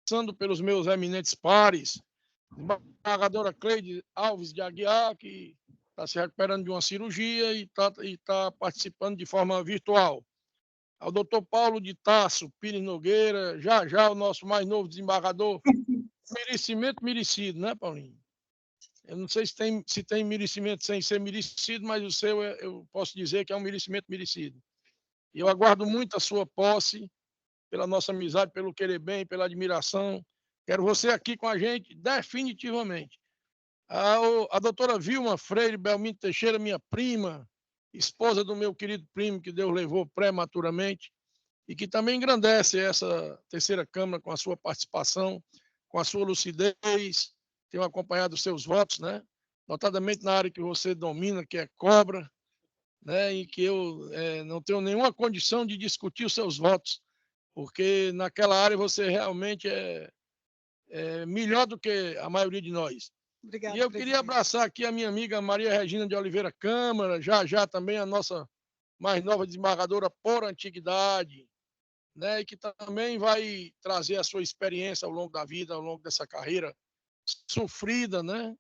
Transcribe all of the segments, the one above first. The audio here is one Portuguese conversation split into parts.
Começando pelos meus eminentes pares, desembargadora Cleide Alves de Aguiar, que está se recuperando de uma cirurgia e está participando de forma virtual. Ao doutor Paulo de Tasso Pires Nogueira, já o nosso mais novo desembargador, merecimento merecido, né, Paulinho? Eu não sei se tem merecimento sem ser merecido, mas o seu eu posso dizer que é um merecimento merecido. E eu aguardo muito a sua posse, pela nossa amizade, pelo querer bem, pela admiração. Quero você aqui com a gente definitivamente. A doutora Vilma Freire Belmino Teixeira, minha prima, esposa do meu querido primo, que Deus levou prematuramente, e que também engrandece essa terceira Câmara com a sua participação, com a sua lucidez, tenho acompanhado os seus votos, né? Notadamente na área que você domina, que é cobra, né? E que eu não tenho nenhuma condição de discutir os seus votos, porque naquela área você realmente é melhor do que a maioria de nós. Obrigada, E eu queria abraçar aqui a minha amiga Maria Regina de Oliveira Câmara, já também a nossa mais nova desembargadora por antiguidade, né? E que também vai trazer a sua experiência ao longo da vida, ao longo dessa carreira sofrida, né?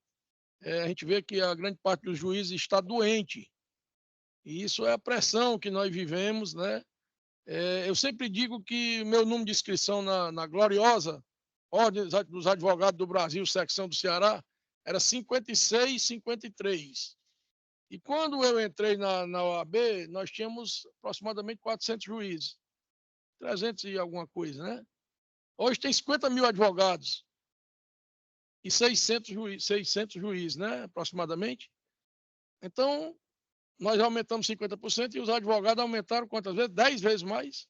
A gente vê que a grande parte dos juízes está doente, e isso é a pressão que nós vivemos, né? Eu sempre digo que meu número de inscrição na gloriosa Ordem dos Advogados do Brasil, secção do Ceará, era 56, 53. E quando eu entrei na OAB, nós tínhamos aproximadamente 400 juízes, 300 e alguma coisa, né? Hoje tem 50 mil advogados e 600 juízes, né? Aproximadamente. Então, nós aumentamos 50% e os advogados aumentaram quantas vezes? 10 vezes mais.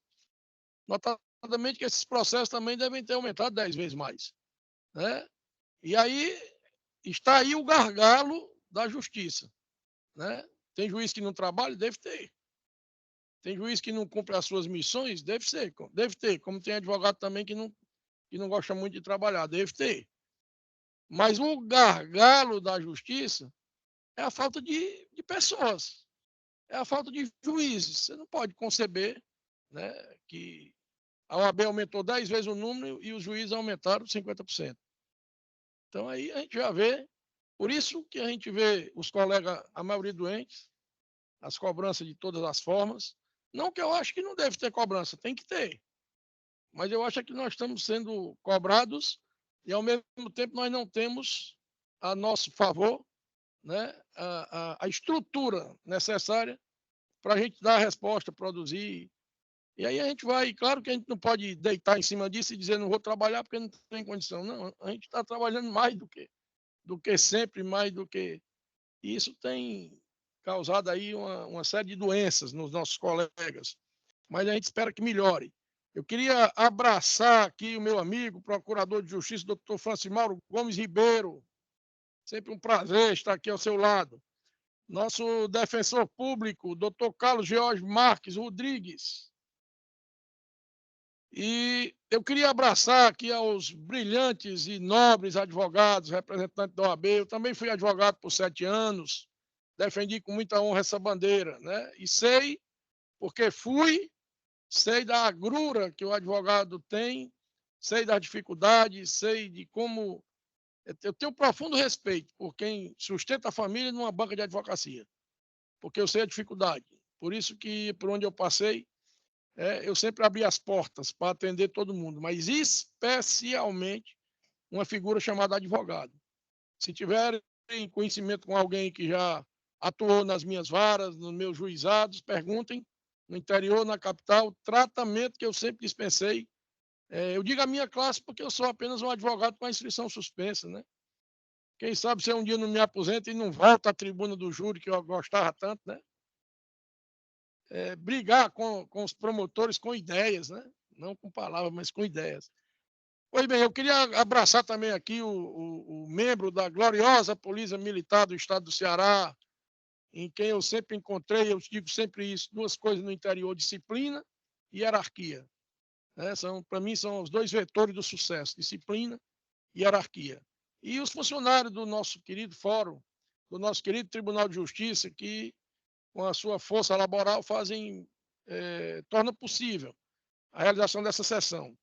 Notadamente que esses processos também devem ter aumentado 10 vezes mais, né? E aí está aí o gargalo da justiça, né? Tem juiz que não trabalha? Deve ter. Tem juiz que não cumpre as suas missões? Deve ter. Como tem advogado também que não gosta muito de trabalhar? Deve ter. Mas o gargalo da justiça é a falta de pessoas, é a falta de juízes. Você não pode conceber, né, que a OAB aumentou 10 vezes o número e os juízes aumentaram 50%. Então aí a gente já vê, por isso que a gente vê os colegas, a maioria doentes, as cobranças de todas as formas. Não que eu acho que não deve ter cobrança, tem que ter. Mas eu acho que nós estamos sendo cobrados e, ao mesmo tempo, nós não temos a nosso favor, né, a estrutura necessária para a gente dar a resposta, produzir. E aí a gente vai, claro que a gente não pode deitar em cima disso e dizer não vou trabalhar porque não tem condição. Não, a gente está trabalhando mais do que sempre, mais do que... E isso tem causado aí uma série de doenças nos nossos colegas. Mas a gente espera que melhore. Eu queria abraçar aqui o meu amigo, procurador de justiça, doutor Francimauro Gomes Ribeiro. Sempre um prazer estar aqui ao seu lado. Nosso defensor público, doutor Carlos George Marques Rodrigues. E eu queria abraçar aqui aos brilhantes e nobres advogados, representantes da OAB. Eu também fui advogado por 7 anos, defendi com muita honra essa bandeira, né? E sei, porque fui, sei da agrura que o advogado tem, sei das dificuldades, sei de como... Eu tenho profundo respeito por quem sustenta a família numa banca de advocacia, porque eu sei a dificuldade. Por isso que, por onde eu passei, eu sempre abri as portas para atender todo mundo, mas especialmente uma figura chamada advogado. Se tiverem conhecimento com alguém que já atuou nas minhas varas, nos meus juizados, perguntem no interior, na capital, tratamento que eu sempre dispensei. Eu digo a minha classe porque eu sou apenas um advogado com a inscrição suspensa, né? Quem sabe se um dia não me aposento e não volto à tribuna do júri, que eu gostava tanto, né? Brigar com os promotores com ideias, né? Não com palavras, mas com ideias. Pois bem, eu queria abraçar também aqui o membro da gloriosa Polícia Militar do Estado do Ceará, em quem eu sempre encontrei, eu digo sempre isso, duas coisas no interior, disciplina e hierarquia. Né? Para mim, são os dois vetores do sucesso, disciplina e hierarquia. E os funcionários do nosso querido fórum, do nosso querido Tribunal de Justiça, que com a sua força laboral torna possível a realização dessa sessão.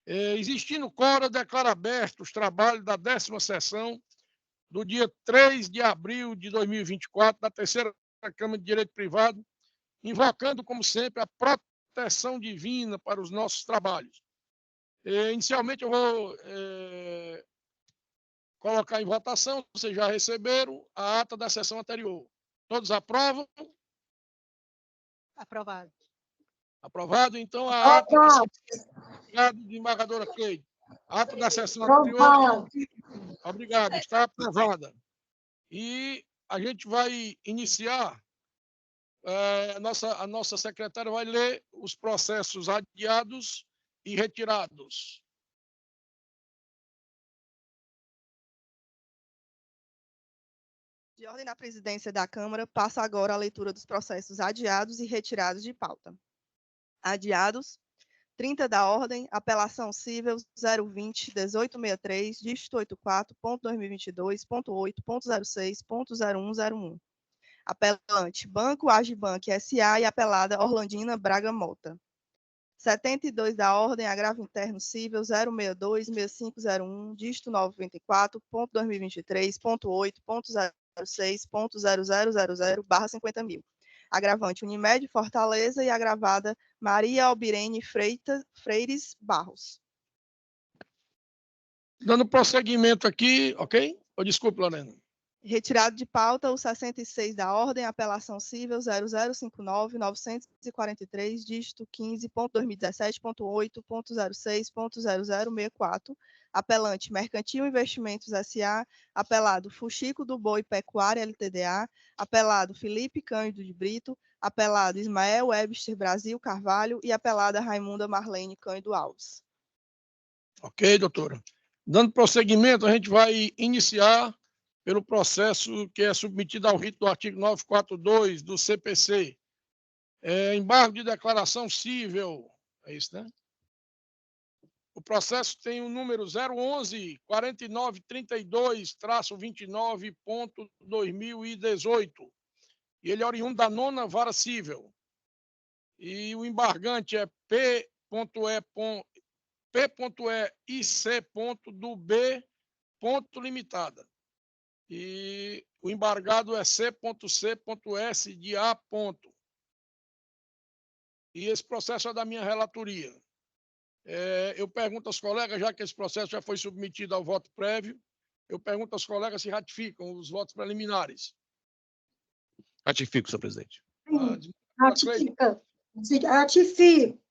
Existindo quórum, declaro aberto os trabalhos da 10ª sessão do dia 3 de abril de 2024, da terceira Câmara de Direito Privado, invocando, como sempre, a proteção divina para os nossos trabalhos. Inicialmente, eu vou colocar em votação, vocês já receberam a ata da sessão anterior. Todos aprovam? Aprovado. Aprovado, então, a ata da desembargadora Cleide. A ata da sessão anterior. Obrigado, está aprovada. E a gente vai iniciar, a nossa secretária vai ler os processos adiados e retirados. De ordem da presidência da Câmara, passo agora a leitura dos processos adiados e retirados de pauta. Adiados, 30 da ordem, apelação cível 020-1863, dígito 84.2022.8.06.0101. Apelante, Banco Agibank S.A. e apelada Orlandina Braga Mota. 72 da ordem, agravo interno cível 062-6501, dígito 94.2023.8.06.0000/50.000. Agravante Unimed Fortaleza e agravada Maria Albirene Freires Barros. Dando prosseguimento aqui, ok? Desculpe, Lorena. Retirado de pauta o 66 da ordem, apelação cível 0059-943, dígito 15.2017.8.06.0064, apelante Mercantil Investimentos S.A., apelado Fuxico do Boi Pecuária LTDA, apelado Felipe Cândido de Brito, apelado Ismael Webster Brasil Carvalho e apelada Raimunda Marlene Cândido Alves. Ok, doutora. Dando prosseguimento, a gente vai iniciar pelo processo que é submetido ao rito do artigo 942 do CPC. Embargo de declaração cível, é isso, né? O processo tem o número 011-4932-29.2018 e ele é oriundo da 9ª Vara Cível. E o embargante é P.E.IC.do.B. E o embargado é C.C.S. de A. E esse processo é da minha relatoria. Eu pergunto aos colegas, já que esse processo já foi submetido ao voto prévio, eu pergunto aos colegas se ratificam os votos preliminares. Ratifico, senhor presidente. Ratifico.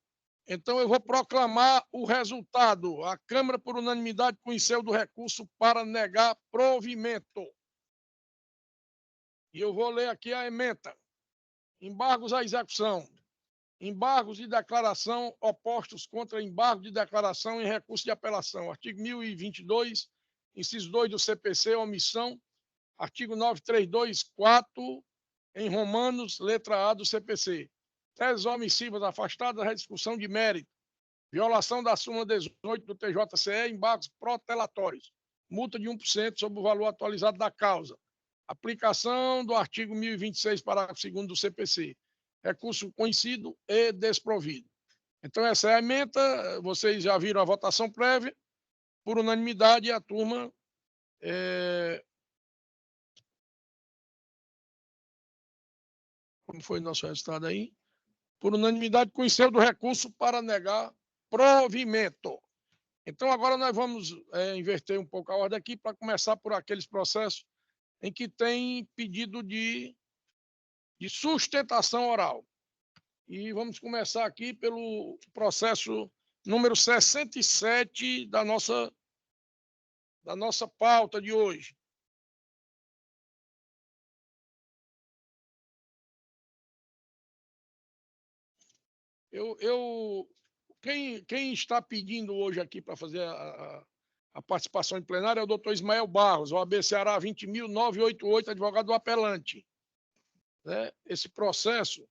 Então, eu vou proclamar o resultado. A Câmara, por unanimidade, conheceu do recurso para negar provimento. E eu vou ler aqui a ementa. Embargos à execução. Embargos de declaração opostos contra embargo de declaração em recurso de apelação. Artigo 1022, inciso 2 do CPC, omissão. Artigo 932.4, em Romanos, letra A do CPC. Teses omissivas afastadas, rediscussão de mérito. Violação da súmula 18 do TJCE, embargos protelatórios. Multa de 1% sobre o valor atualizado da causa. Aplicação do artigo 1026, parágrafo 2º do CPC. Recurso conhecido e desprovido. Então, essa é a ementa. Vocês já viram a votação prévia. Por unanimidade, a turma como foi o nosso resultado aí? Por unanimidade, conheceu do recurso para negar provimento. Então, agora nós vamos inverter um pouco a ordem aqui para começar por aqueles processos em que tem pedido de sustentação oral. E vamos começar aqui pelo processo número 67 da nossa pauta de hoje. Quem está pedindo hoje aqui para fazer a participação em plenário é o doutor Ismael Barros, OAB Ceará 20.988, advogado do apelante. Né? Esse processo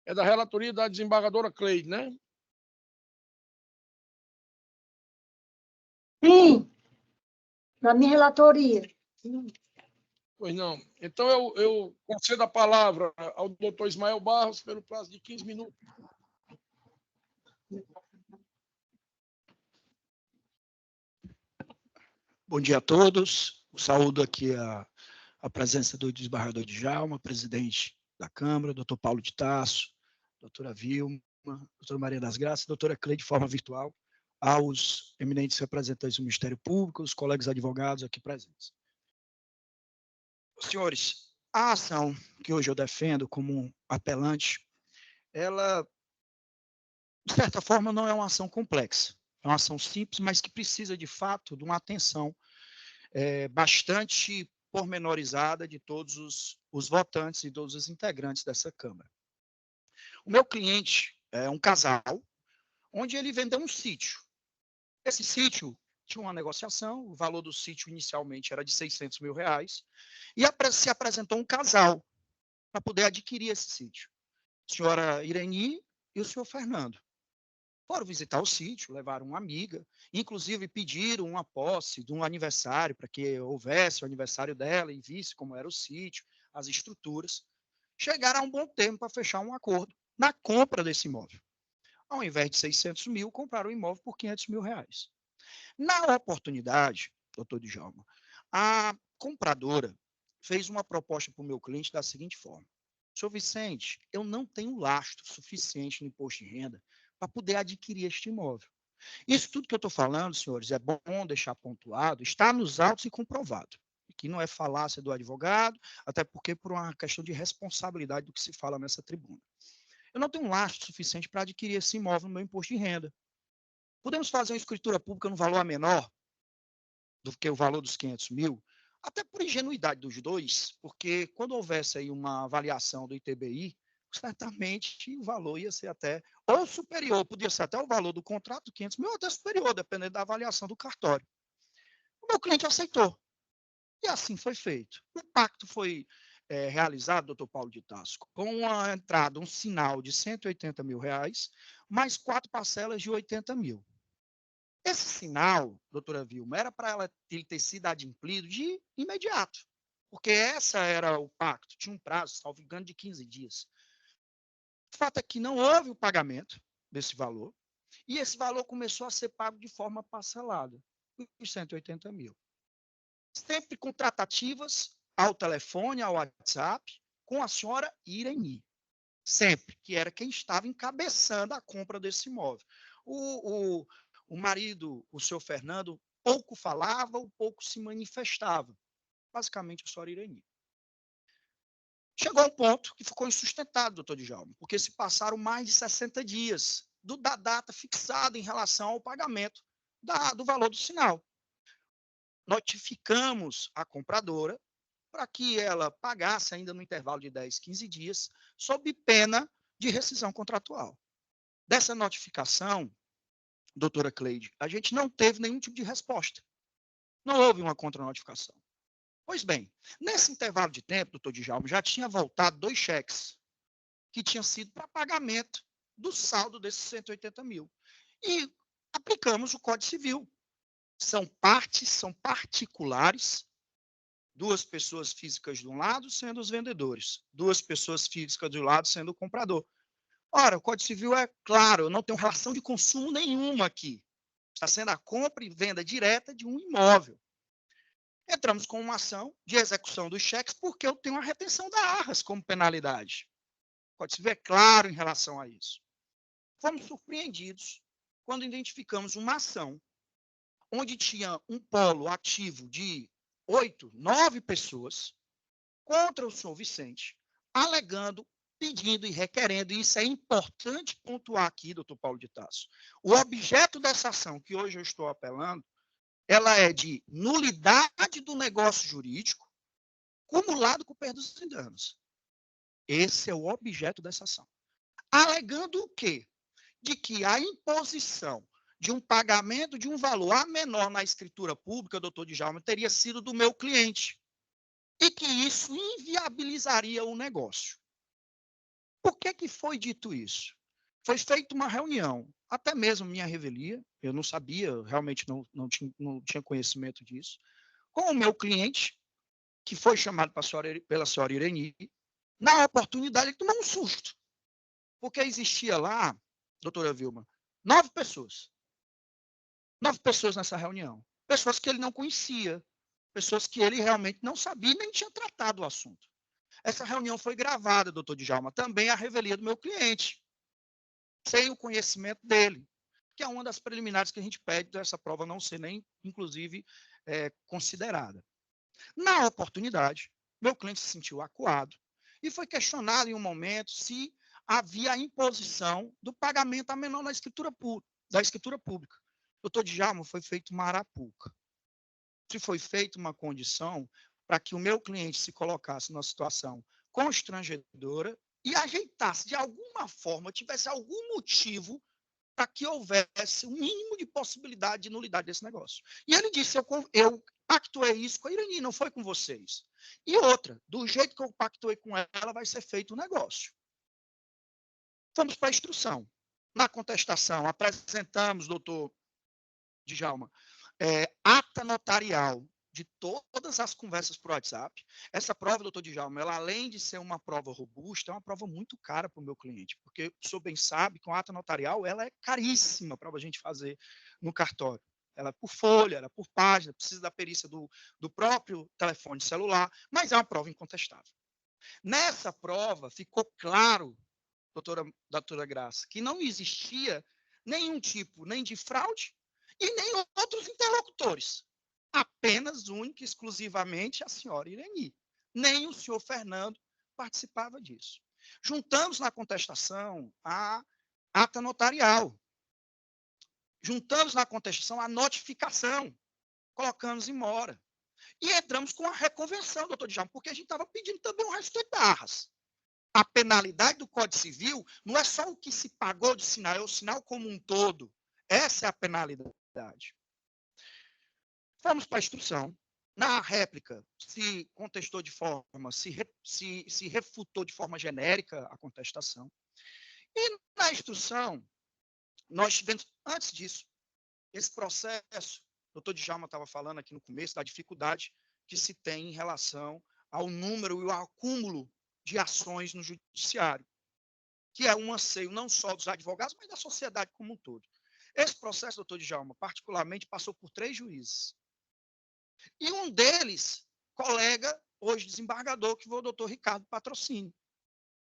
é da relatoria da desembargadora Cleide, né? Sim, na minha relatoria. Pois não. Então, eu concedo a palavra ao doutor Ismael Barros pelo prazo de 15 minutos. Bom dia a todos. Saúdo aqui a presença do desembargador Djalma, presidente da Câmara, doutor Paulo de Tasso, doutora Vilma, doutora Maria das Graças, doutora Cleide, de forma virtual, aos eminentes representantes do Ministério Público, os colegas advogados aqui presentes. Senhores, a ação que hoje eu defendo como apelante, ela, de certa forma, não é uma ação complexa. É uma ação simples, mas que precisa, de fato, de uma atenção bastante pormenorizada de todos os votantes e todos os integrantes dessa Câmara. O meu cliente é um casal, onde ele vendeu um sítio. Esse sítio tinha uma negociação, o valor do sítio inicialmente era de R$600 mil, e se apresentou um casal para poder adquirir esse sítio. A senhora Ireni e o senhor Fernando. Foram visitar o sítio, levaram uma amiga, inclusive pediram uma posse de um aniversário, para que houvesse o aniversário dela e visse como era o sítio, as estruturas. Chegaram a um bom termo para fechar um acordo na compra desse imóvel. Ao invés de R$600 mil, compraram o imóvel por R$500 mil. Na oportunidade, doutor Djalma, a compradora fez uma proposta para o meu cliente da seguinte forma: senhor Vicente, eu não tenho lastro suficiente no imposto de renda para poder adquirir este imóvel. Isso tudo que eu estou falando, senhores, é bom deixar pontuado, está nos autos e comprovado. Que não é falácia do advogado, até porque por uma questão de responsabilidade do que se fala nessa tribuna. Eu não tenho um lastro suficiente para adquirir esse imóvel no meu imposto de renda. Podemos fazer uma escritura pública no valor menor do que o valor dos R$500 mil? Até por ingenuidade dos dois, porque quando houvesse aí uma avaliação do ITBI, certamente o valor ia ser até ou superior, podia ser até o valor do contrato, 500 mil, ou até superior, dependendo da avaliação do cartório. O meu cliente aceitou. E assim foi feito. O pacto foi realizado, doutor Paulo de Tasso, com uma entrada, um sinal de R$180 mil, mais 4 parcelas de R$80 mil. Esse sinal, doutora Vilma, era para ele ter sido adimplido de imediato, porque essa era o pacto, tinha um prazo, salvo engano, de 15 dias. O fato é que não houve o pagamento desse valor, e esse valor começou a ser pago de forma parcelada, os 180 mil. Sempre com tratativas ao telefone, ao WhatsApp, com a senhora Ireni. Sempre, que era quem estava encabeçando a compra desse imóvel. O marido, o senhor Fernando, pouco falava, ou pouco se manifestava. Basicamente, a senhora Ireni. Chegou a um ponto que ficou insustentado, doutor Djalma, porque se passaram mais de 60 dias da data fixada em relação ao pagamento do valor do sinal. Notificamos a compradora para que ela pagasse ainda no intervalo de 10, 15 dias, sob pena de rescisão contratual. Dessa notificação, doutora Cleide, a gente não teve nenhum tipo de resposta. Não houve uma contranotificação. Pois bem, nesse intervalo de tempo, doutor Djalma, já tinha voltado 2 cheques que tinham sido para pagamento do saldo desses 180 mil. E aplicamos o Código Civil. São particulares, 2 pessoas físicas de um lado sendo os vendedores, 2 pessoas físicas do lado sendo o comprador. Ora, o Código Civil é claro, eu não tenho relação de consumo nenhuma aqui. Está sendo a compra e venda direta de um imóvel. Entramos com uma ação de execução dos cheques porque eu tenho a retenção da arras como penalidade. O Código Civil é claro em relação a isso. Fomos surpreendidos quando identificamos uma ação onde tinha um polo ativo de 8, 9 pessoas contra o senhor Vicente, alegando, pedindo e requerendo, e isso é importante pontuar aqui, doutor Paulo de Tasso, o objeto dessa ação que hoje eu estou apelando, ela é de nulidade do negócio jurídico, cumulado com perdas e danos. Esse é o objeto dessa ação. Alegando o quê? De que a imposição de um pagamento de um valor a menor na escritura pública, doutor Djalma, teria sido do meu cliente. E que isso inviabilizaria o negócio. Por que foi dito isso? Foi feita uma reunião, até mesmo minha revelia, eu não sabia, realmente não tinha conhecimento disso, com o meu cliente, que foi chamado pela senhora Ireni. Na oportunidade, ele tomou um susto, porque existia lá, doutora Vilma, 9 pessoas. 9 pessoas nessa reunião. pessoas que ele não conhecia, pessoas que ele realmente não sabia e nem tinha tratado o assunto. Essa reunião foi gravada, doutor Djalma, também à revelia do meu cliente, sem o conhecimento dele, que é uma das preliminares que a gente pede dessa prova não ser nem, inclusive, considerada. Na oportunidade, meu cliente se sentiu acuado e foi questionado em um momento se havia a imposição do pagamento a menor da escritura pública. Doutor Djalma, foi feito uma arapuca. Se foi feita uma condição para que o meu cliente se colocasse numa situação constrangedora e ajeitasse de alguma forma, tivesse algum motivo para que houvesse o mínimo de possibilidade de nulidade desse negócio. E ele disse, eu pactuei isso com a Irani, não foi com vocês. E outra, do jeito que eu pactuei com ela, vai ser feito o negócio. Fomos para a instrução. Na contestação, apresentamos, doutor Djalma, ata notarial de todas as conversas por WhatsApp. Essa prova, doutor Djalma, ela, além de ser uma prova robusta, é uma prova muito cara para o meu cliente, porque o senhor bem sabe que a ata notarial ela é caríssima para a gente fazer no cartório. Ela é por folha, ela é por página, precisa da perícia do próprio telefone celular, mas é uma prova incontestável. Nessa prova, ficou claro, doutora Graça, que não existia nenhum tipo nem de fraude e nem outros interlocutores. Apenas, única e exclusivamente, a senhora Irani. Nem o senhor Fernando participava disso. Juntamos na contestação a ata notarial. Juntamos na contestação a notificação. Colocamos em mora. E entramos com a reconvenção, doutor Djalma, porque a gente estava pedindo também um resto de barras. A penalidade do Código Civil não é só o que se pagou de sinal, é o sinal como um todo. Essa é a penalidade. Fomos para a instrução. Na réplica, se contestou de forma, se refutou de forma genérica a contestação. E na instrução, nós tivemos, antes disso, esse processo, o doutor Djalma estava falando aqui no começo, da dificuldade que se tem em relação ao número e ao acúmulo de ações no judiciário, que é um anseio não só dos advogados, mas da sociedade como um todo. Esse processo, doutor Djalma, particularmente, passou por 3 juízes. E um deles, colega, hoje desembargador, que foi o doutor Ricardo Patrocínio,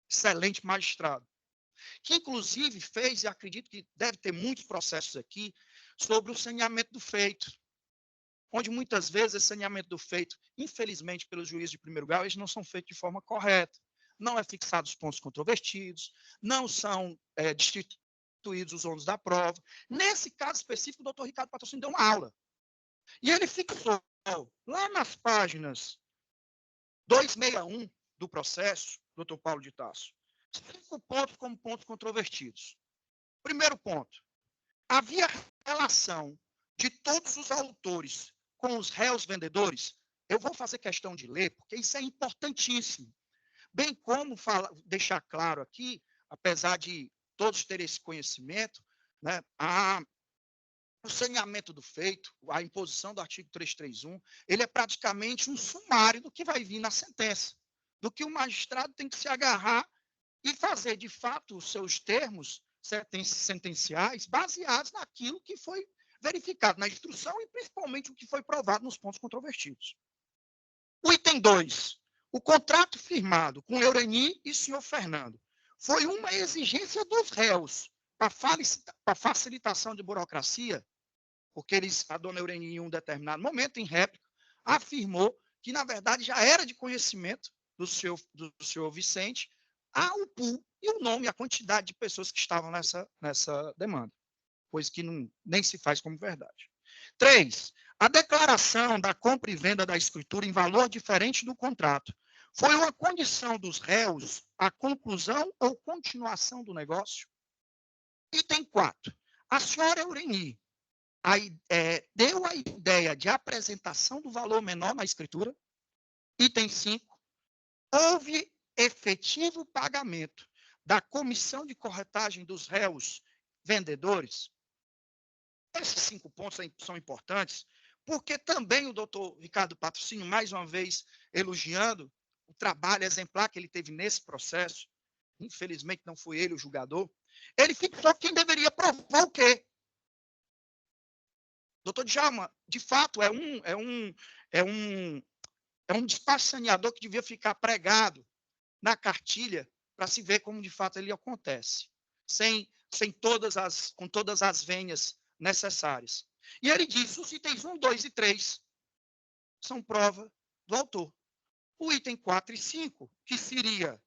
excelente magistrado, que inclusive fez, e acredito que deve ter muitos processos aqui, sobre o saneamento do feito, onde muitas vezes esse saneamento do feito, infelizmente, pelos juízes de primeiro grau, eles não são feitos de forma correta. Não é fixado os pontos controvertidos, não são destituídos os ônus da prova. Nesse caso específico, o doutor Ricardo Patrocínio deu uma aula. E ele fixou, lá nas páginas 261 do processo, doutor Paulo de Tasso, 5 pontos como pontos controvertidos. Primeiro ponto, havia relação de todos os autores com os réus vendedores. Eu vou fazer questão de ler, porque isso é importantíssimo. Bem como deixar claro aqui, apesar de todos terem esse conhecimento, né, o saneamento do feito, a imposição do artigo 331, ele é praticamente um sumário do que vai vir na sentença, do que o magistrado tem que se agarrar e fazer, de fato, os seus termos sentenciais baseados naquilo que foi verificado na instrução e, principalmente, o que foi provado nos pontos controvertidos. O item 2. O contrato firmado com Eurani e o senhor Fernando foi uma exigência dos réus para facilitação de burocracia, porque a dona Eurani, em um determinado momento, em réplica, afirmou que, na verdade, já era de conhecimento do senhor Vicente o pool e o nome, a quantidade de pessoas que estavam nessa demanda, pois que nem se faz como verdade. 3. A declaração da compra e venda da escritura em valor diferente do contrato foi uma condição dos réus a conclusão ou continuação do negócio? Item 4. A senhora Eurani deu a ideia de apresentação do valor menor na escritura? Item 5. Houve efetivo pagamento da comissão de corretagem dos réus vendedores? Esses 5 pontos são importantes, porque também o doutor Ricardo Patrocínio, mais uma vez, elogiando o trabalho exemplar que ele teve nesse processo, infelizmente não foi ele o julgador, ele fixou quem deveria provar o quê? Doutor Djalma, de fato, é um despacho saneador que devia ficar pregado na cartilha para se ver como de fato ele acontece, com todas as vênias necessárias. E ele diz: os itens 1, 2 e 3 são prova do autor. O item 4 e 5, que seria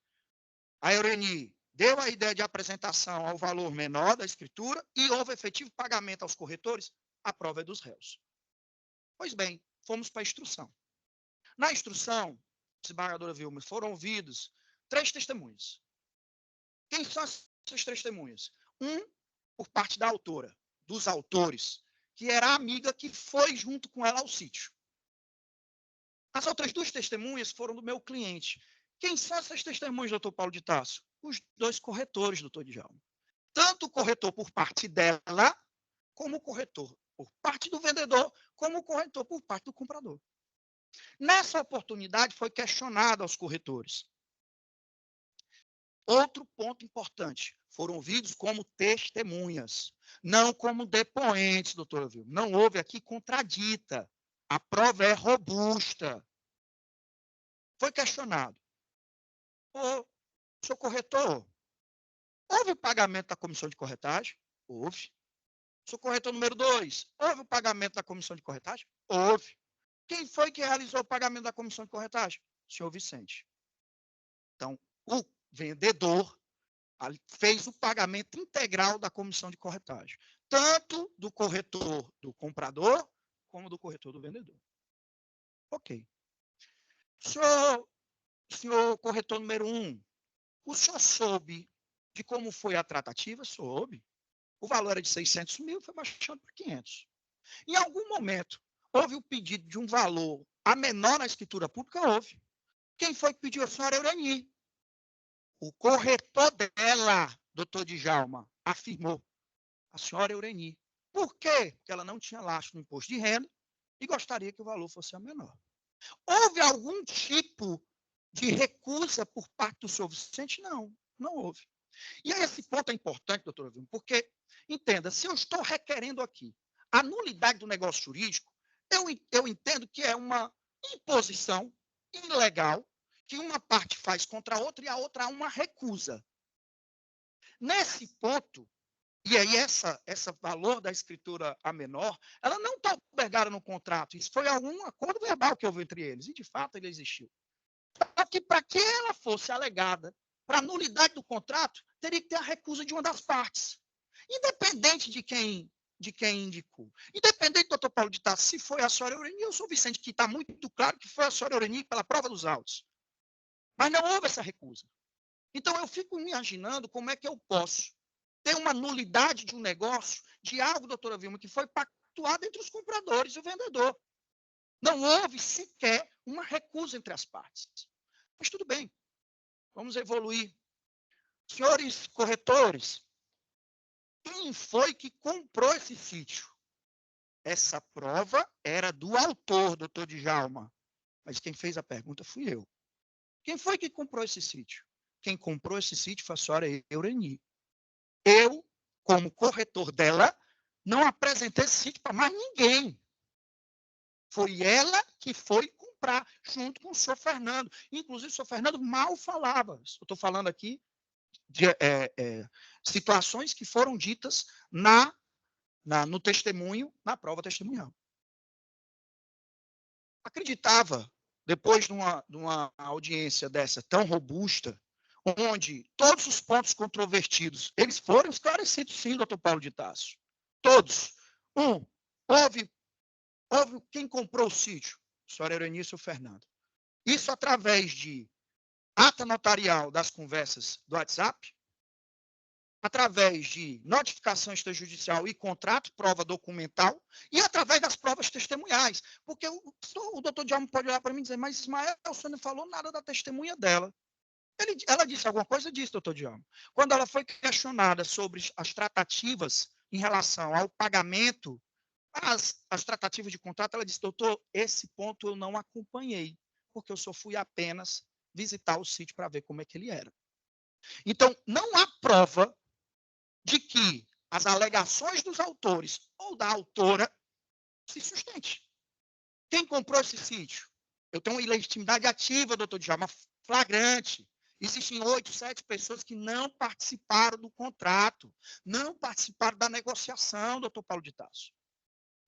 a Eureni deu a ideia de apresentação ao valor menor da escritura e houve efetivo pagamento aos corretores, a prova é dos réus. Pois bem, fomos para a instrução. Na instrução, desembargadora Vilma, foram ouvidos 3 testemunhas. Quem são essas testemunhas? Um, por parte da autora, dos autores, que era a amiga que foi junto com ela ao sítio. As outras 2 testemunhas foram do meu cliente. Quem são essas testemunhas, doutor Paulo de Tarso? Os 2 corretores, doutor Djalma. Tanto o corretor por parte dela, como o corretor por parte do vendedor, como o corretor por parte do comprador. Nessa oportunidade, foi questionado aos corretores. Outro ponto importante, foram ouvidos como testemunhas, não como depoentes, doutora Vilma. Não houve aqui contradita. A prova é robusta. Foi questionado. Ô, senhor corretor, houve o pagamento da comissão de corretagem? Houve. Senhor corretor número 2, houve o pagamento da comissão de corretagem? Houve. Quem foi que realizou o pagamento da comissão de corretagem? O senhor Vicente. Então, o vendedor fez o pagamento integral da comissão de corretagem, tanto do corretor do comprador, como do corretor do vendedor. Ok. Senhor corretor número 1, o senhor soube de como foi a tratativa? Soube. O valor era de 600 mil, foi baixando para 500. Em algum momento, houve o pedido de um valor a menor na escritura pública? Houve. Quem foi que pediu? A senhora Eureni. O corretor dela, doutor Djalma, afirmou. A senhora Eureni. Por quê? Porque ela não tinha lastro no imposto de renda e gostaria que o valor fosse a menor. Houve algum tipo de recusa por parte do senhor Vicente? Não, não houve. E esse ponto é importante, doutora Vilma, porque, entenda, se eu estou requerendo aqui a nulidade do negócio jurídico, eu entendo que é uma imposição ilegal que uma parte faz contra a outra e a outra há uma recusa. Nesse ponto, e aí essa valor da escritura a menor, ela não está albergada no contrato. Isso foi algum acordo verbal que houve entre eles, e de fato ele existiu. Só que para que ela fosse alegada para a nulidade do contrato, teria que ter a recusa de uma das partes. Independente de quem indicou. Independente, doutor Paulo de Tarso, se foi a senhora Eureni ou o senhor Vicente, que está muito claro que foi a senhora Eureni pela prova dos autos. Mas não houve essa recusa. Então, eu fico me imaginando como é que eu posso ter uma nulidade de um negócio, de algo, doutora Vilma, que foi pactuado entre os compradores e o vendedor. Não houve sequer uma recusa entre as partes. Mas tudo bem. Vamos evoluir. Senhores corretores, quem foi que comprou esse sítio? Essa prova era do autor, doutor Djalma. Mas quem fez a pergunta fui eu. Quem foi que comprou esse sítio? Quem comprou esse sítio foi a senhora Eureni. Eu, como corretor dela, não apresentei esse sítio para mais ninguém. Foi ela que foi comprar, junto com o senhor Fernando. Inclusive, o senhor Fernando mal falava. Eu estou falando aqui de situações que foram ditas no testemunho, na prova testemunhal. Acreditava, depois de uma audiência dessa tão robusta, onde todos os pontos controvertidos, eles foram esclarecidos, sim, doutor Paulo de Tarso. Todos. Houve quem comprou o sítio? A senhora Eureni e o Fernando. Isso através de ata notarial das conversas do WhatsApp, através de notificação extrajudicial e contrato, prova documental, e através das provas testemunhais. Porque o doutor Djalma pode olhar para mim e dizer, mas Ismael, você não falou nada da testemunha dela. Ela disse alguma coisa disso, doutor Djalma. Quando ela foi questionada sobre as tratativas em relação ao pagamento, as tratativas de contrato, ela disse, doutor, esse ponto eu não acompanhei, porque eu só fui apenas visitar o sítio para ver como é que ele era. Então, não há prova de que as alegações dos autores ou da autora se sustente. Quem comprou esse sítio? Eu tenho uma ilegitimidade ativa, doutor Djalma, flagrante. Existem 8, 7 pessoas que não participaram do contrato, não participaram da negociação, doutor Paulo de Tarso.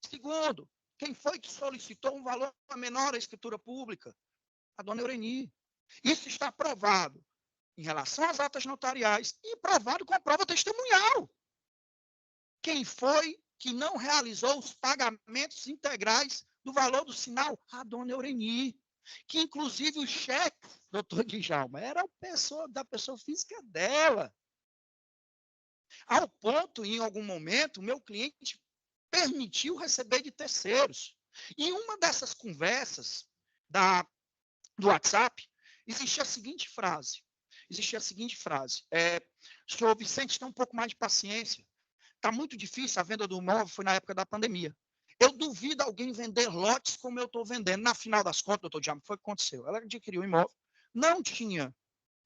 Segundo, quem foi que solicitou um valor menor à escritura pública? A dona Eureni. Isso está provado em relação às atas notariais e provado com a prova testemunhal. Quem foi que não realizou os pagamentos integrais do valor do sinal? A dona Eureni. Que, inclusive, o cheque, doutor Djalma, era da pessoa física dela. Ao ponto, em algum momento, o meu cliente permitiu receber de terceiros. E uma dessas conversas do WhatsApp, existia a seguinte frase. Senhor Vicente, tem um pouco mais de paciência. Está muito difícil, a venda do imóvel foi na época da pandemia. Eu duvido alguém vender lotes como eu estou vendendo. Na final das contas, doutor Djalma, foi o que aconteceu. Ela adquiriu o imóvel, não tinha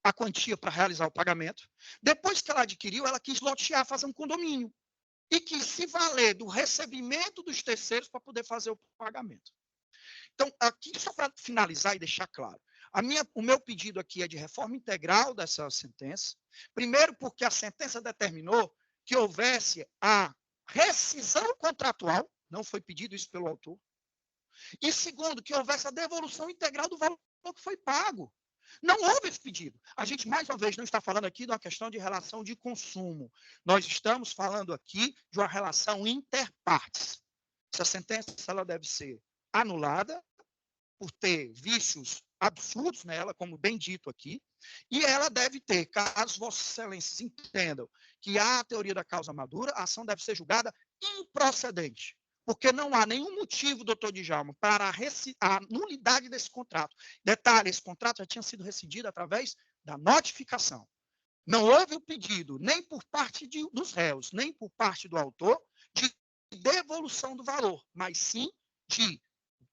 a quantia para realizar o pagamento. Depois que ela adquiriu, ela quis lotear, fazer um condomínio. E quis se valer do recebimento dos terceiros para poder fazer o pagamento. Então, aqui, só para finalizar e deixar claro, o meu pedido aqui é de reforma integral dessa sentença. Primeiro, porque a sentença determinou que houvesse a rescisão contratual, não foi pedido isso pelo autor. E segundo, que houvesse a devolução integral do valor que foi pago. Não houve esse pedido. A gente, mais uma vez, não está falando aqui de uma questão de relação de consumo. Nós estamos falando aqui de uma relação interpartes. Essa sentença ela deve ser anulada por ter vícios absurdos nela, como bem dito aqui, e ela deve ter, caso Vossas Excelências entendam que há a teoria da causa madura, a ação deve ser julgada improcedente, porque não há nenhum motivo, doutor Djalma, para a nulidade desse contrato. Detalhe, esse contrato já tinha sido rescindido através da notificação. Não houve o pedido, nem por parte dos réus, nem por parte do autor, de devolução do valor, mas sim de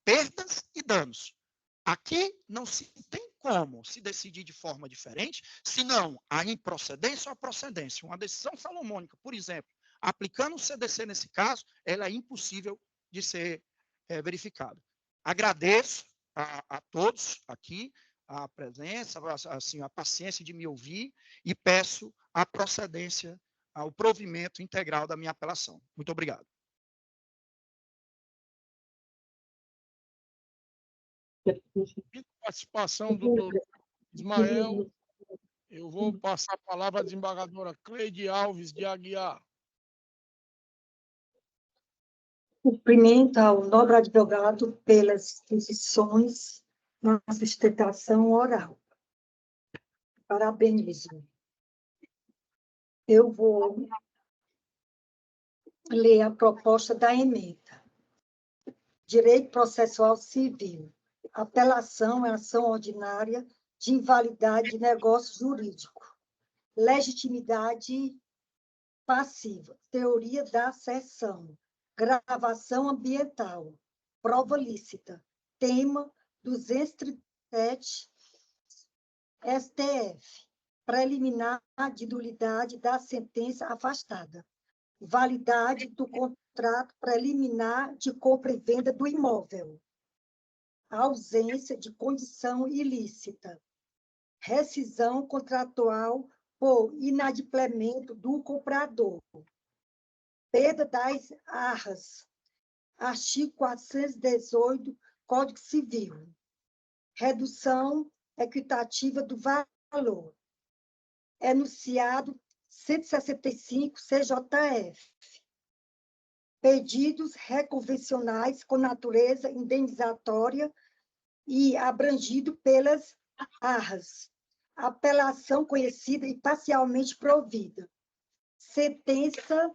perdas e danos. Aqui não se tem como se decidir de forma diferente, senão a improcedência ou a procedência. Uma decisão salomônica, por exemplo, aplicando o CDC nesse caso, ela é impossível de ser verificada. Agradeço a todos aqui a presença, assim, a paciência de me ouvir e peço a procedência, o provimento integral da minha apelação. Muito obrigado. Participação do doutor Ismael. Eu vou passar a palavra à desembargadora Cleide Alves de Aguiar. Cumprimento ao nobre advogado pelas posições na sustentação oral. Parabenizo. Eu vou ler a proposta da emenda. Direito processual civil. Apelação é ação ordinária de invalidade de negócio jurídico. Legitimidade passiva. Teoria da cessão. Gravação ambiental. Prova lícita. Tema 237 STF. Preliminar de nulidade da sentença afastada. Validade do contrato preliminar de compra e venda do imóvel. Ausência de condição ilícita. Rescisão contratual por inadimplemento do comprador. Perda das arras. Artigo 418, Código Civil. Redução equitativa do valor. Enunciado 165 CJF. Pedidos reconvencionais com natureza indenizatória e abrangido pelas arras. Apelação conhecida e parcialmente provida. Sentença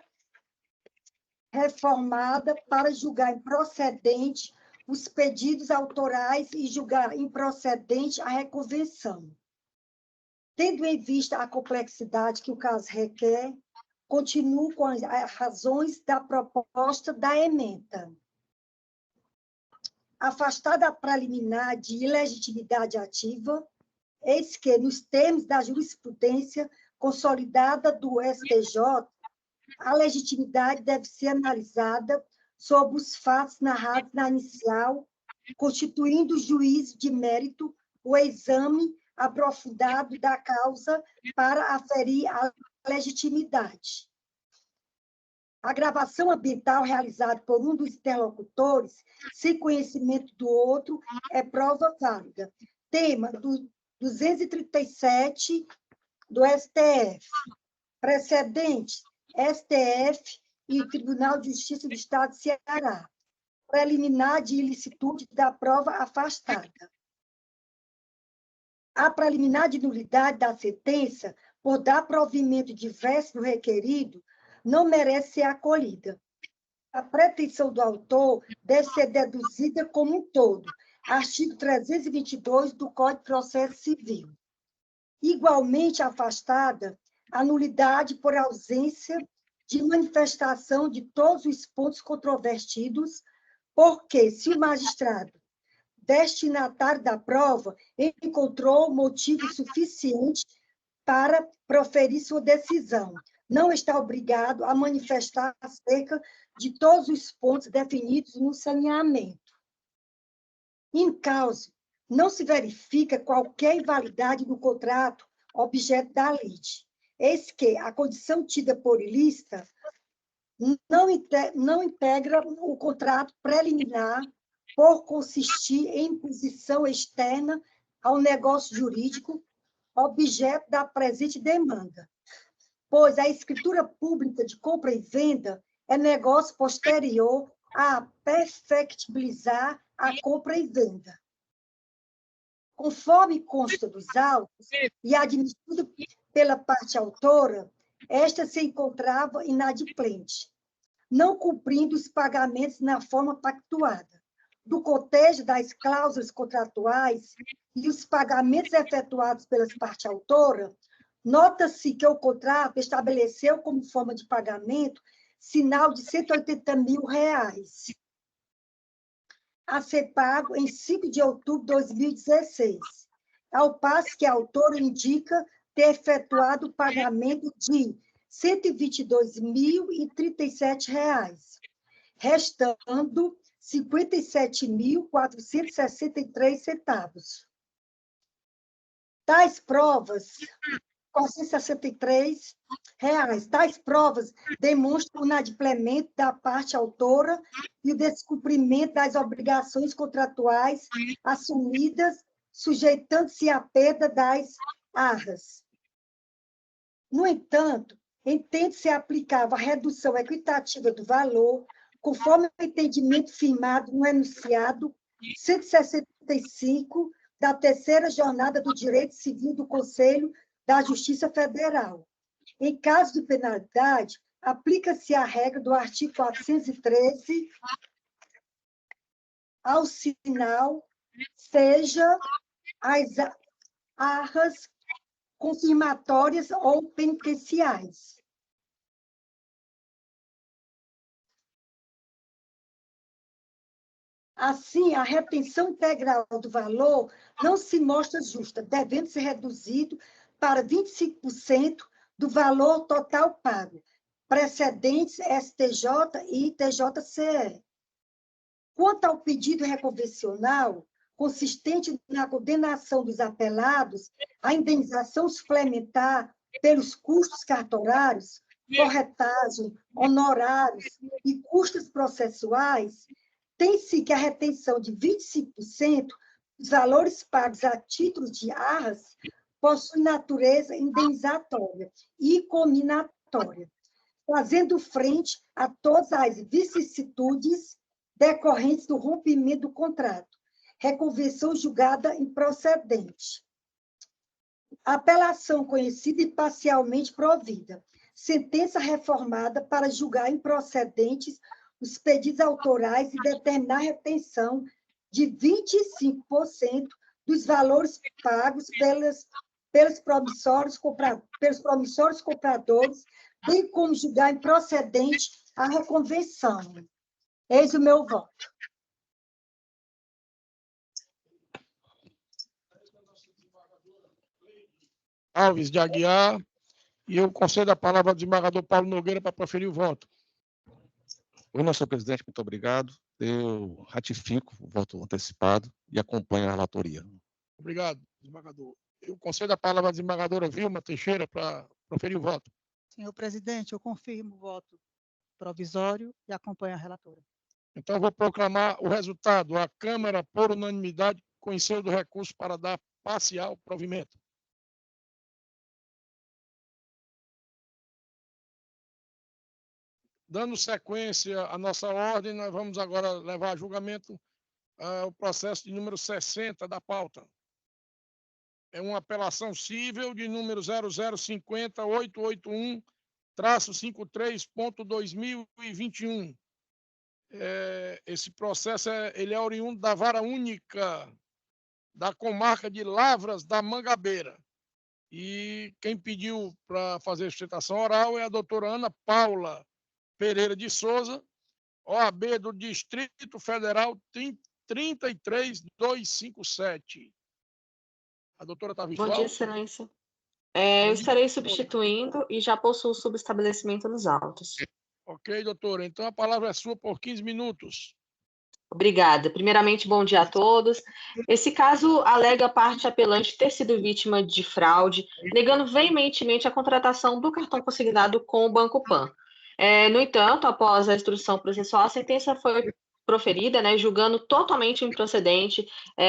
reformada para julgar improcedente os pedidos autorais e julgar improcedente a reconvenção. Tendo em vista a complexidade que o caso requer, continuo com as razões da proposta da emenda. Afastada a preliminar de ilegitimidade ativa, eis que, nos termos da jurisprudência consolidada do STJ, a legitimidade deve ser analisada sobre os fatos narrados na inicial, constituindo juízo de mérito o exame aprofundado da causa para aferir a legitimidade. A gravação ambiental realizada por um dos interlocutores, sem conhecimento do outro, é prova válida. Tema do 237 do STF. Precedentes, STF e Tribunal de Justiça do Estado de Ceará. Preliminar de ilicitude da prova afastada. A preliminar de nulidade da sentença, por dar provimento diverso do requerido, não merece ser acolhida. A pretensão do autor deve ser deduzida como um todo. Artigo 322 do Código de Processo Civil. Igualmente afastada a nulidade por ausência de manifestação de todos os pontos controvertidos, porque, se o magistrado destinatário da prova encontrou motivo suficiente para proferir sua decisão, não está obrigado a manifestar acerca de todos os pontos definidos no saneamento. Em causa, não se verifica qualquer invalidade do contrato objeto da lide. Eis que a condição tida por ilícita não integra o contrato preliminar por consistir em imposição externa ao negócio jurídico objeto da presente demanda, pois a escritura pública de compra e venda é negócio posterior a perfectibilizar a compra e venda. Conforme consta dos autos e admitido pela parte autora, esta se encontrava inadimplente, não cumprindo os pagamentos na forma pactuada. Do cotejo das cláusulas contratuais e os pagamentos efetuados pelas partes autoras, nota-se que o contrato estabeleceu como forma de pagamento sinal de R$180 mil, a ser pago em 5 de outubro de 2016, ao passo que a autora indica ter efetuado o pagamento de R$ 122.037, restando R$ 57.463. Tais provas, R$ 463, tais provas demonstram o inadimplemento da parte autora e o descumprimento das obrigações contratuais assumidas, sujeitando-se à perda das arras. No entanto, entende-se aplicável a redução equitativa do valor, conforme o entendimento firmado no enunciado 165 da terceira jornada do Direito Civil do Conselho da Justiça Federal. Em caso de penalidade, aplica-se a regra do artigo 413, ao sinal, seja as arras confirmatórias ou penitenciais. Assim, a retenção integral do valor não se mostra justa, devendo ser reduzido para 25% do valor total pago, precedentes STJ e TJCE. Quanto ao pedido reconvencional, consistente na condenação dos apelados à indenização suplementar pelos custos cartorários, corretagem, honorários e custos processuais, tem-se que a retenção de 25% dos valores pagos a título de arras possui natureza indenizatória e cominatória, fazendo frente a todas as vicissitudes decorrentes do rompimento do contrato, reconvenção julgada improcedente. Apelação conhecida e parcialmente provida. Sentença reformada para julgar improcedentes os pedidos autorais e determinar a retenção de 25% dos valores pagos pelos promissórios compradores, bem como julgar improcedente a reconvenção. Eis o meu voto. Alves de Aguiar, e eu concedo a palavra ao desembargador Paulo Nogueira para proferir o voto. Oi, senhor presidente, muito obrigado. Eu ratifico o voto antecipado e acompanho a relatoria. Obrigado, desembargador. Eu concedo a palavra à desembargadora Vilma Teixeira para proferir o voto. Senhor presidente, eu confirmo o voto provisório e acompanho a relatora. Então, eu vou proclamar o resultado. A Câmara, por unanimidade, conheceu do recurso para dar parcial provimento. Dando sequência à nossa ordem, nós vamos agora levar a julgamento o processo de número 60 da pauta. É uma apelação cível de número 0050881-53.2021. Esse processo ele é oriundo da Vara Única da Comarca de Lavras da Mangabeira. E quem pediu para fazer a sustentação oral é a doutora Ana Paula Pereira de Souza, OAB do Distrito Federal 33257. A doutora está Bom virtual? dia, excelência. Eu estarei substituindo e já possuo subestabelecimento nos autos. Ok, doutora. Então a palavra é sua por 15 minutos. Obrigada. Primeiramente, bom dia a todos. Esse caso alega a parte apelante ter sido vítima de fraude, negando veementemente a contratação do cartão consignado com o Banco Pan. No entanto, após a instrução processual, a sentença foi proferida, né, julgando totalmente improcedente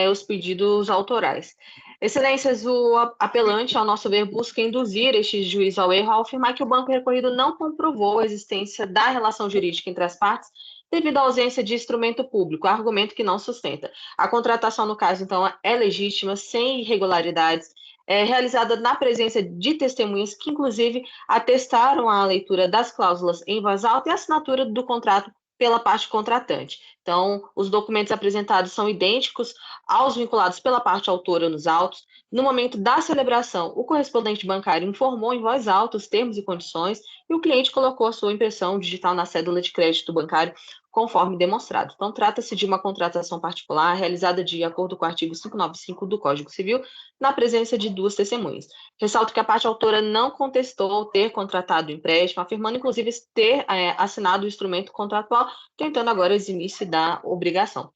os pedidos autorais. Excelências, o apelante, ao nosso ver, busca induzir este juiz ao erro ao afirmar que o banco recorrido não comprovou a existência da relação jurídica entre as partes devido à ausência de instrumento público, argumento que não sustenta. A contratação, no caso, então, é legítima, sem irregularidades, realizada na presença de testemunhas que, inclusive, atestaram a leitura das cláusulas em voz alta e a assinatura do contrato pela parte contratante. Então, os documentos apresentados são idênticos aos vinculados pela parte autora nos autos. No momento da celebração, o correspondente bancário informou em voz alta os termos e condições e o cliente colocou a sua impressão digital na cédula de crédito bancário, conforme demonstrado. Então, trata-se de uma contratação particular realizada de acordo com o artigo 595 do Código Civil, na presença de duas testemunhas. Ressalto que a parte autora não contestou ter contratado o empréstimo, afirmando, inclusive, ter assinado o instrumento contratual, tentando agora eximir-se da obrigação.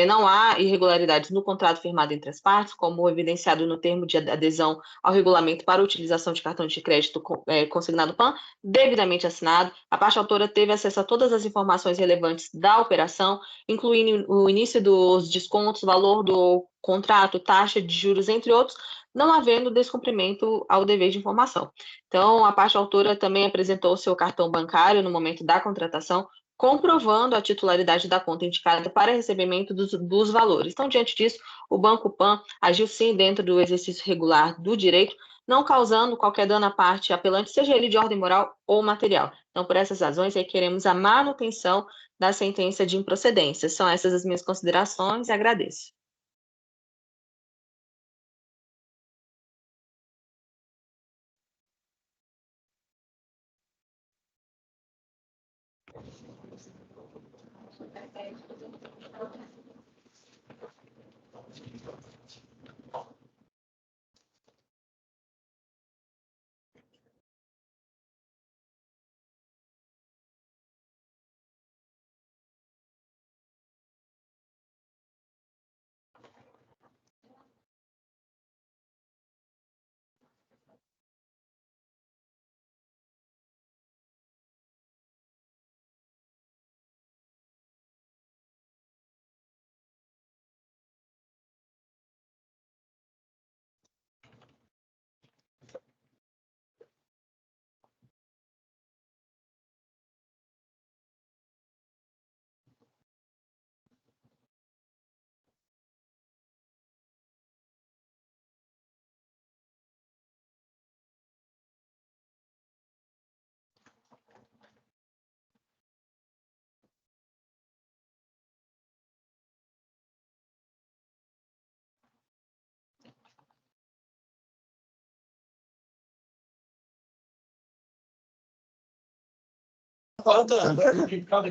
Não há irregularidades no contrato firmado entre as partes, como evidenciado no termo de adesão ao regulamento para a utilização de cartão de crédito consignado PAN, devidamente assinado. A parte autora teve acesso a todas as informações relevantes da operação, incluindo o início dos descontos, valor do contrato, taxa de juros, entre outros, não havendo descumprimento ao dever de informação. Então, a parte autora também apresentou seu cartão bancário no momento da contratação, comprovando a titularidade da conta indicada para recebimento dos valores. Então, diante disso, o Banco Pan agiu sim dentro do exercício regular do direito, não causando qualquer dano à parte apelante, seja ele de ordem moral ou material. Então, por essas razões, requeremos a manutenção da sentença de improcedência. São essas as minhas considerações e agradeço.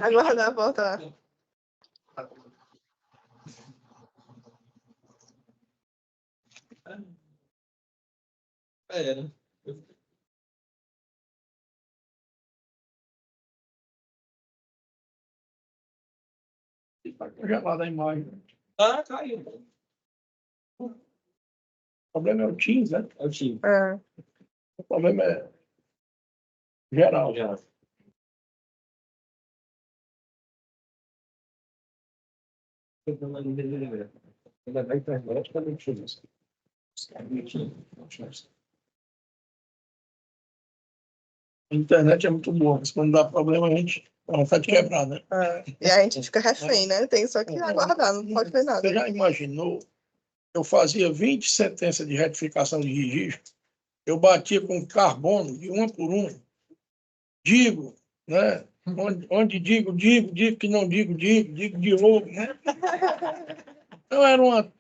Aguardar, voltar. Está congelada a imagem. Ah, caiu. O problema é o Teams, né? É o time. O problema é geral. Já. Ainda vai internet para não tinha isso. A internet é muito boa, mas quando dá problema, a gente dá vontade de quebrar, né? E aí a gente fica refém, né? Tem só que aguardar, não pode ver nada. Você já imaginou? Eu fazia 20 sentenças de retificação de registro, eu batia com carbono de uma por uma. Digo, né? Onde digo que não digo de novo, né? Então era uma.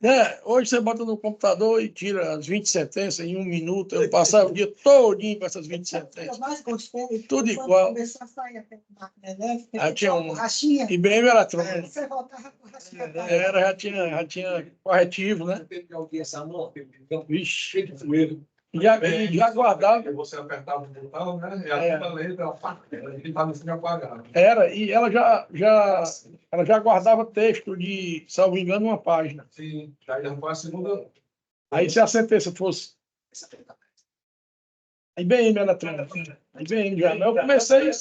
Né? Hoje você bota no computador e tira as 20 sentenças em 1 minuto. Eu passava o dia todinho com essas 20 Eu sentenças. mais gostei. Tudo quando igual. Começou a sair a máquina elétrica. Aí tinha um borrachinha. IBM eletrônico. Você voltava com borrachinha. Já tinha corretivo, né? Essa mão, Vixe. cheio de poeira. Já guardava. Você apertava o botão, né? E É. a toda letra, ele estava assim apagado. E ela já guardava texto de, salvo engano, uma página. Sim, já foi a segunda. Aí se a sentença fosse IBM eletrônica, IBM já. Eu comecei